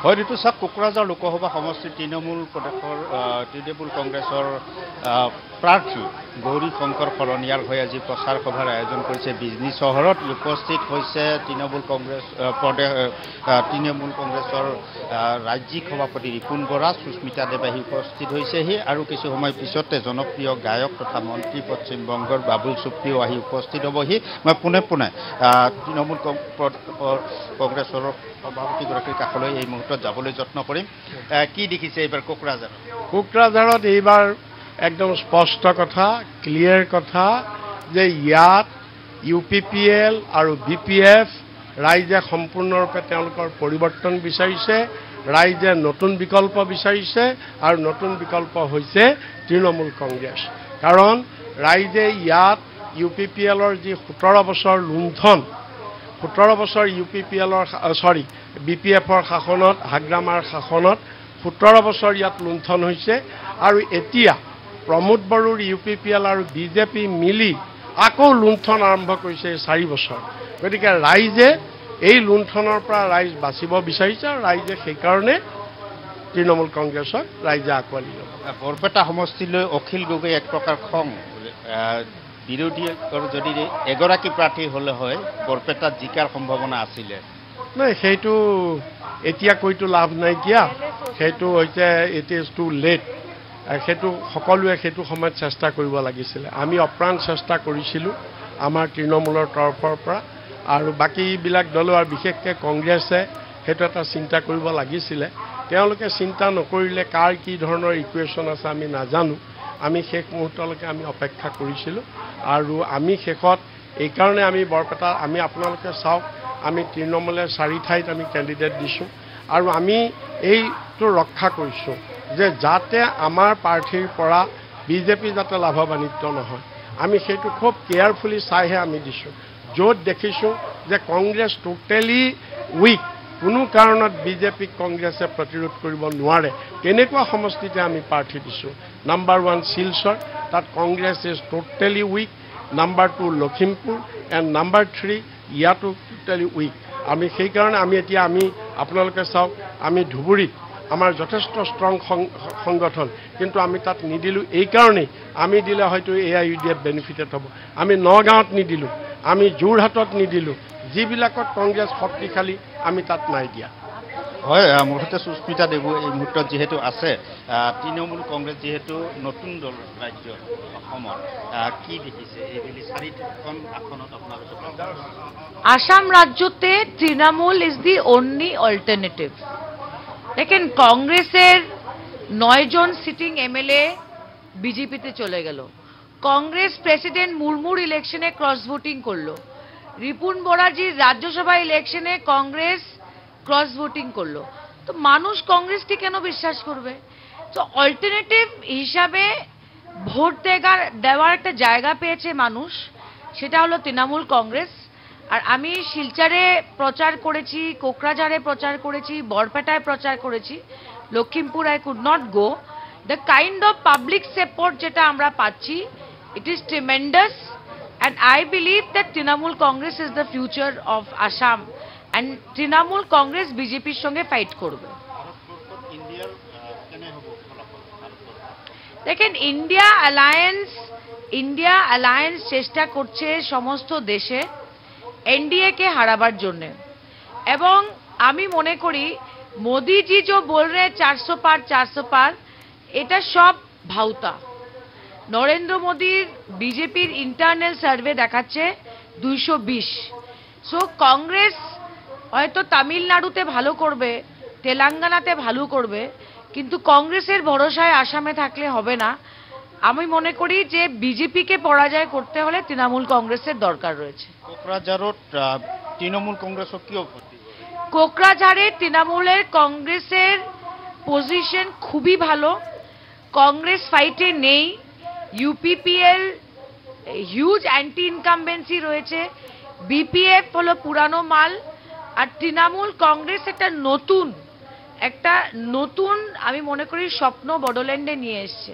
হয় ঋতুচাপ কোকৰাঝাৰ লোকসভা সমষ্টিৰ তৃণমূল কংগ্ৰেছৰ প্ৰাৰ্থী গৌৰী শংকৰ শৰণীয়াৰ হৈ আজি প্ৰচাৰ সভাৰ আয়োজন কৰিছে বিজনী চহৰত। উপস্থিত হৈছে তৃণমূল কংগ্ৰেছৰ ৰাজ্যিক সভাপতি ৰিপুণ বৰা, সুস্মিতা দেৱ আহি উপস্থিত হৈছেহি আৰু কিছু সময় পিছতে জনপ্ৰিয় গায়ক তথা মন্ত্ৰী পশ্চিম বংগৰ বাবুল সুপ্ৰিয় আহি উপস্থিত হ'বহি। মই পোনে তৃণমূল কংগ্ৰেছৰ সভাপতিগৰাকীৰ কাষলৈ এই মুহূৰ্তত যাবলৈ যত্ন কৰিম। কি দেখিছে এইবাৰ কোকৰাঝাৰত এইবাৰ একদম স্পষ্ট কথা, ক্লিয়াৰ কথা যে ইয়াত UPPL আৰু BPF ৰাইজে সম্পূৰ্ণৰূপে তেওঁলোকৰ পৰিৱৰ্তন বিচাৰিছে, ৰাইজে নতুন বিকল্প বিচাৰিছে আৰু নতুন বিকল্প হৈছে তৃণমূল কংগ্ৰেছ। কাৰণ ৰাইজে ইয়াত UPPLৰ যি 17 বছৰ লুণ্ঠন, 17 বছৰ BPFৰ শাসনত, হাগ্ৰামাৰ শাসনত 17 বছৰ ইয়াত লুণ্ঠন হৈছে আৰু এতিয়া প্ৰমোদ বড়োৰ UPPL আৰু BJP মিলি আকৌ লুণ্ঠন আৰম্ভ কৰিছে 4 বছৰ। গতিকে ৰাইজে এই লুণ্ঠনৰ পৰা ৰাইজ বাচিব বিচাৰিছে আৰু ৰাইজে সেইকাৰণে তৃণমূল কংগ্ৰেছক ৰাইজে আঁকোৱালি ল'ব। বৰপেটা সমষ্টিলৈ অখিল গগৈ এক প্ৰকাৰ খং, বিৰোধী যদি এগৰাকী প্ৰাৰ্থী হ'লে হয় বৰপেটাত জিকাৰ সম্ভাৱনা আছিলে। নাই, সেইটো এতিয়া কৈতো লাভ নাইকিয়া, সেইটো হৈছে ইট ইজ টু লেট। সেইটো সকলোৱে সেইটো সময়ত চেষ্টা কৰিব লাগিছিলে। আমি অপ্ৰাণ চেষ্টা কৰিছিলোঁ আমাৰ তৃণমূলৰ তৰফৰ পৰা, আৰু বাকীবিলাক দলো আৰু বিশেষকৈ কংগ্ৰেছে সেইটো এটা চিন্তা কৰিব লাগিছিলে। তেওঁলোকে চিন্তা নকৰিলে, কাৰ কি ধৰণৰ ইকুৱেশ্যন আছে আমি নাজানো। আমি শেষ মুহূৰ্তলৈকে আমি অপেক্ষা কৰিছিলোঁ আৰু আমি শেষত এইকাৰণে আমি বৰপেটা, আমি আপোনালোকে চাওক, আমি তৃণমূলে 4 ঠাইত আমি কেণ্ডিডেট দিছোঁ আৰু আমি এইটো ৰক্ষা কৰিছোঁ যে যাতে আমাৰ প্ৰাৰ্থীৰ পৰা BJP যাতে লাভৱান্বিত নহয়। আমি সেইটো খুব কেয়াৰফুলি চাইহে আমি দিছোঁ। য'ত দেখিছোঁ যে কংগ্ৰেছ টোটেলি উইক, কোনো কাৰণত BJPক কংগ্ৰেছে প্ৰতিৰোধ কৰিব নোৱাৰে, তেনেকুৱা সমষ্টিতে আমি প্ৰাৰ্থী দিছোঁ। নাম্বাৰ 1 শিলচৰ, তাত Congress is totally weak. Number 2 Lakhimpur and number 3 ইয়াতো টোটেলি উইক। আমি সেইকাৰণে আমি আপোনালোকে চাওক, আমি ধুবুৰীত আমাৰ যথেষ্ট ষ্ট্ৰং সংগঠন, কিন্তু আমি তাত নিদিলোঁ। এইকাৰণেই আমি দিলে হয়তো AIUDF বেনিফিটেড হ'ব। আমি নগাঁৱত নিদিলোঁ, আমি যোৰহাটত নিদিলোঁ, যিবিলাকত কংগ্ৰেছ শক্তিশালী আমি তাত নাই দিয়া। হয়, মুঠতে সুস্মিতা দেৱ এই মুহূৰ্তত যিহেতু আছে, তৃণমূল কংগ্ৰেছ যিহেতু নতুন দল ৰাজ্য অসমৰ, কি দেখিছে এইবেলি 4খন আসনত আপোনালোকে? আসাম রাজ্যতে তৃণমূল ইজ দি অনলি অল্টারনেটিভ। দেখেন, কংগ্রেসের 9 জন সিটিং MLA বিজেপিতে চলে গেল। কংগ্রেস প্রেসিডেন্ট মুর্মুর ইলেকশনে ক্রস ভোটিং করলো। রিপুণ বরাজির রাজ্যসভা ইলেকশনে কংগ্রেস ক্রস ভোটিং করলো। তো মানুষ কংগ্রেসকে কেন বিশ্বাস করবে? তো অল্টারনেটিভ হিসাবে ভোট দেওয়ার একটা জায়গা পেয়েছে মানুষ, সেটা হলো তৃণমূল কংগ্রেস। আর আমি শিলচরে প্রচার করেছি, কোকরাঝারে প্রচার করেছি, বরপেটায় প্রচার করেছি, Lakhimpur I could not go. The kind of public support যেটা আমরা পাচ্ছি, it is tremendous, and I believe that Trinamool Congress is the future of Assam, and Trinamool Congress বিজেপির সঙ্গে ফাইট করবে। দেখেন, ইন্ডিয়া অ্যালায়েন্স চেষ্টা করছে সমস্ত দেশে NDA কে হারাবার জন্য, এবং আমি মনে করি মোদিজি जो बोल रहे हैं 400 पार, এটা সব ভাউতা। নরেন্দ্র মোদীর বিজেপির ইন্টারনাল সার্ভে দেখাচ্ছে 220। সো কংগ্রেস হয়তো তামিলনাড়ুতে ভালো করবে, তেলেঙ্গানাতে ভালো করবে, কিন্তু কংগ্রেসের ভরসায় আসামে থাকলে হবে না। আমি মনে করি যে বিজেপিকে পরাজয় করতে হলে তৃণমূল কংগ্রেসের দরকার রয়েছে। কোকৰাঝাৰত তৃণমূল কংগ্ৰেছক কিয় ভোট দিব? কোকরাঝারে তৃণমূলের কংগ্রেসের পজিশন খুবই ভালো, কংগ্রেস ফাইটে নেই। UPPL হিউজ অ্যান্টি ইনকামবেন্সি রয়েছে, BPF হলো পুরানো মাল, আর তৃণমূল কংগ্রেস একটা নতুন আমি মনে করি স্বপ্ন বড়োল্যান্ডে নিয়ে এসছে।